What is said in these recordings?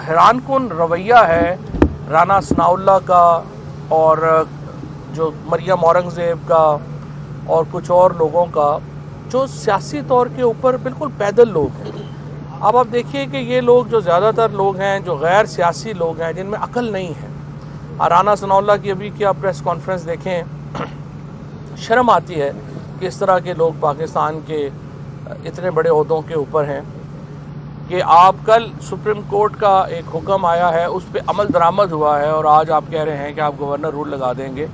हैरानकुन रवैया है राना सनाउल्लाह का और जो मरियम औरंगज़ेब का और कुछ और लोगों का, जो सियासी तौर के ऊपर बिल्कुल पैदल लोग हैं। अब आप देखिए कि ये लोग जो ज़्यादातर लोग हैं, जो गैर सियासी लोग हैं, जिनमें अकल नहीं है। राना सनाउल्लाह की अभी की आप प्रेस कॉन्फ्रेंस देखें, शर्म आती है कि इस तरह के लोग पाकिस्तान के इतने बड़े ओहदों के ऊपर हैं कि आप कल सुप्रीम कोर्ट का एक हुक्म आया है, उस पर अमल दरामद हुआ है और आज आप कह रहे हैं कि आप गवर्नर रूल लगा देंगे।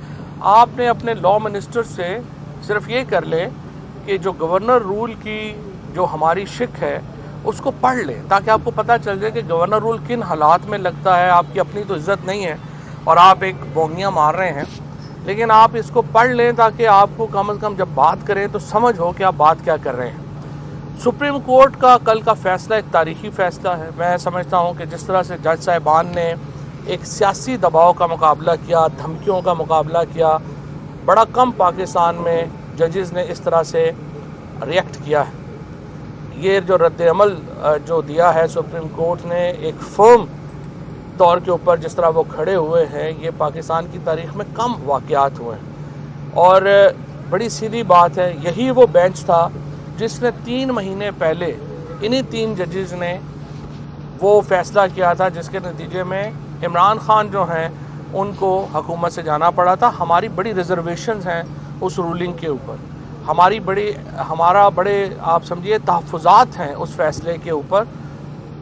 आपने अपने लॉ मिनिस्टर से सिर्फ ये कर लें कि जो गवर्नर रूल की जो हमारी शिक है उसको पढ़ लें, ताकि आपको पता चल जाए कि गवर्नर रूल किन हालात में लगता है। आपकी अपनी तो इज्जत नहीं है और आप एक बोंगियाँ मार रहे हैं, लेकिन आप इसको पढ़ लें ताकि आपको कम से कम जब बात करें तो समझ हो कि आप बात क्या कर रहे हैं। सुप्रीम कोर्ट का कल का फैसला एक तारीखी फैसला है। मैं समझता हूं कि जिस तरह से जज साहिबान ने एक सियासी दबाव का मुकाबला किया, धमकियों का मुकाबला किया, बड़ा कम पाकिस्तान में जजेस ने इस तरह से रिएक्ट किया है। ये जो रद्द-ए-अमल जो दिया है सुप्रीम कोर्ट ने एक फर्म तौर के ऊपर, जिस तरह वो खड़े हुए हैं, ये पाकिस्तान की तारीख में कम वाक़यात हुए हैं। और बड़ी सीधी बात है, यही वो बेंच था जिसने 3 महीने पहले इन्हीं 3 जजेस ने वो फैसला किया था जिसके नतीजे में इमरान खान जो हैं उनको हुकूमत से जाना पड़ा था। हमारी बड़ी रिजर्वेशंस हैं उस रूलिंग के ऊपर, हमारा बड़े आप समझिए तहफ़्फ़ुज़ात हैं उस फैसले के ऊपर।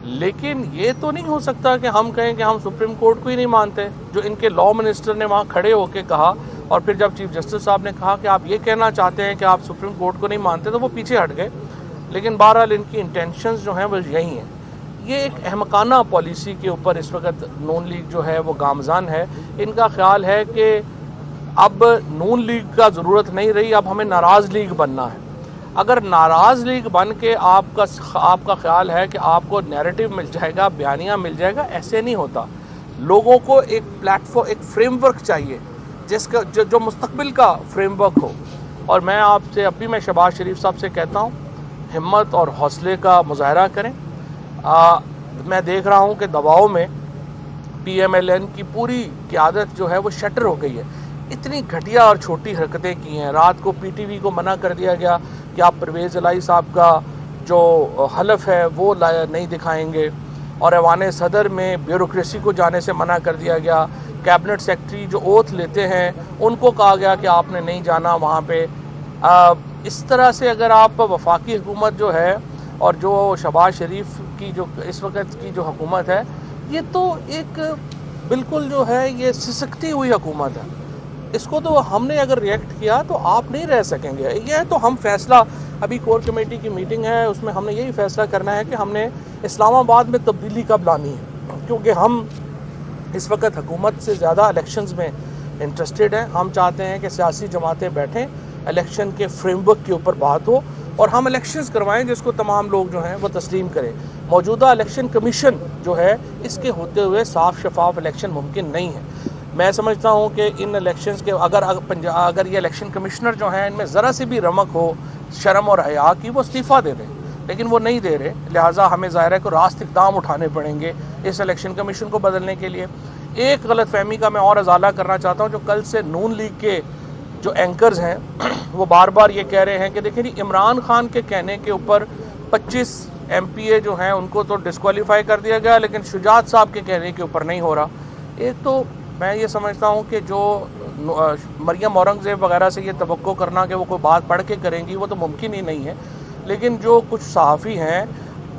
लेकिन ये तो नहीं हो सकता कि हम कहें कि हम सुप्रीम कोर्ट को ही नहीं मानते। जो इनके लॉ मिनिस्टर ने वहाँ खड़े होकर कहा, और फिर जब चीफ जस्टिस साहब ने कहा कि आप ये कहना चाहते हैं कि आप सुप्रीम कोर्ट को नहीं मानते, तो वो पीछे हट गए। लेकिन बहरहाल इनकी इंटेंशंस जो हैं वो यही हैं। ये एक अहमकाना पॉलिसी के ऊपर इस वक्त नून लीग जो है वो गामजान है। इनका ख्याल है कि अब नून लीग का ज़रूरत नहीं रही, अब हमें नाराज़ लीग बनना है। अगर नाराज़ लीग बन के आपका ख्याल है कि आपको नैरेटिव मिल जाएगा, बयानिया मिल जाएगा, ऐसे नहीं होता। लोगों को एक प्लेटफॉर्म, एक फ्रेमवर्क चाहिए जिसका जो मुस्तकबिल का फ्रेमवर्क हो। और मैं आपसे अब भी मैं शहबाज शरीफ साहब से कहता हूँ, हिम्मत और हौसले का मुजाहरा करें। मैं देख रहा हूँ कि दबाव में PMLN की पूरी क़यादत जो है वो शटर हो गई है। इतनी घटिया और छोटी हरकतें की हैं। रात को PTV को मना कर दिया गया कि आप परवेज़ इलाही साहब का जो हलफ है वो नहीं दिखाएंगे, और ऐवान सदर में ब्यूरोक्रेसी को जाने से मना कर दिया गया। कैबिनेट सेक्रेटरी जो ओथ लेते हैं उनको कहा गया कि आपने नहीं जाना वहाँ पे। इस तरह से अगर आप वफाकी हुकूमत जो है और जो शहबाज शरीफ की जो इस वक्त की जो हुकूमत है, ये तो एक बिल्कुल जो है ये सिसकती हुई हुकूमत है। इसको तो हमने अगर रिएक्ट किया तो आप नहीं रह सकेंगे। ये तो हम फैसला, अभी कोर कमेटी की मीटिंग है, उसमें हमने यही फैसला करना है कि हमने इस्लामाबाद में तब्दीली कब लानी है, क्योंकि हम इस वक्त हुकूमत से ज़्यादा इलेक्शंस में इंटरेस्टेड हैं। हम चाहते हैं कि सियासी जमातें बैठें, इलेक्शन के फ्रेमवर्क के ऊपर बात हो और हम इलेक्शंस करवाएं जिसको तमाम लोग जो हैं वो तस्लीम करें। मौजूदा इलेक्शन कमीशन जो है, इसके होते हुए साफ शफाफ इलेक्शन मुमकिन नहीं है। मैं समझता हूँ कि इन इलेक्शंस के अगर ये इलेक्शन कमिश्नर जो हैं इनमें ज़रा सी भी रमक हो शर्म और हया की, वो इस्तीफ़ा दे दें, लेकिन वो नहीं दे रहे। लिहाजा हमें ज़ाहिर है को रास्त इक़दाम उठाने पड़ेंगे इस इलेक्शन कमीशन को बदलने के लिए। एक गलत फहमी का मैं और अजाला करना चाहता हूँ। जो कल से नून लीग के जो एंकर्स हैं वो बार बार ये कह रहे हैं कि देखिए इमरान खान के कहने के ऊपर 25 MPA जो हैं उनको तो डिस्क्वालीफाई कर दिया गया, लेकिन शुजात साहब के कहने के ऊपर नहीं हो रहा। एक तो मैं ये समझता हूँ कि जो मरियम औरंगज़ेब वगैरह से ये तवक्को करना कि वो कोई बात पढ़ के करेंगी, वो तो मुमकिन ही नहीं है। लेकिन जो कुछ सहाफ़ी हैं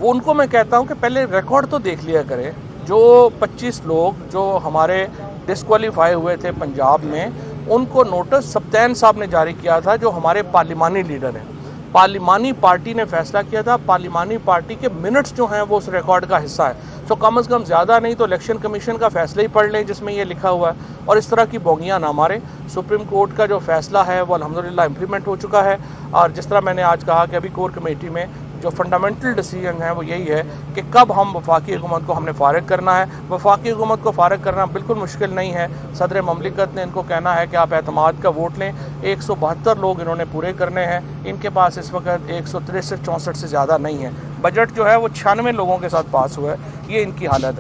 वो उनको मैं कहता हूँ कि पहले रिकॉर्ड तो देख लिया करें। जो 25 लोग जो हमारे डिस्क्वालीफाई हुए थे पंजाब में, उनको नोटिस सप्तान साहब ने जारी किया था, जो हमारे पार्लिमानी लीडर हैं। पार्लिमानी पार्टी ने फैसला किया था, पार्लिमानी पार्टी के मिनट्स जो हैं वो उस रिकॉर्ड का हिस्सा है। तो कम से कम ज़्यादा नहीं तो इलेक्शन कमीशन का फैसला ही पढ़ लें जिसमें ये लिखा हुआ है, और इस तरह की बोंगियाँ ना मारें। सुप्रीम कोर्ट का जो फैसला है वो अल्हम्दुलिल्लाह इम्प्लीमेंट हो चुका है। और जिस तरह मैंने आज कहा कि अभी कोर कमेटी में जो फंडामेंटल डिसीजन है वो यही है कि कब हम वफाकी हुकूमत को हमने फ़ारिग करना है। वफाकी हुकूमत को फ़ारिग करना बिल्कुल मुश्किल नहीं है। सदर ममलिकत ने इनको कहना है कि आप एतमाद का वोट लें। 172 लोग इन्होंने पूरे करने हैं। इनके पास इस वक्त 163-64 से ज़्यादा नहीं है। बजट जो है वो 96 लोगों के साथ पास हुआ है। ये इनकी हालत है।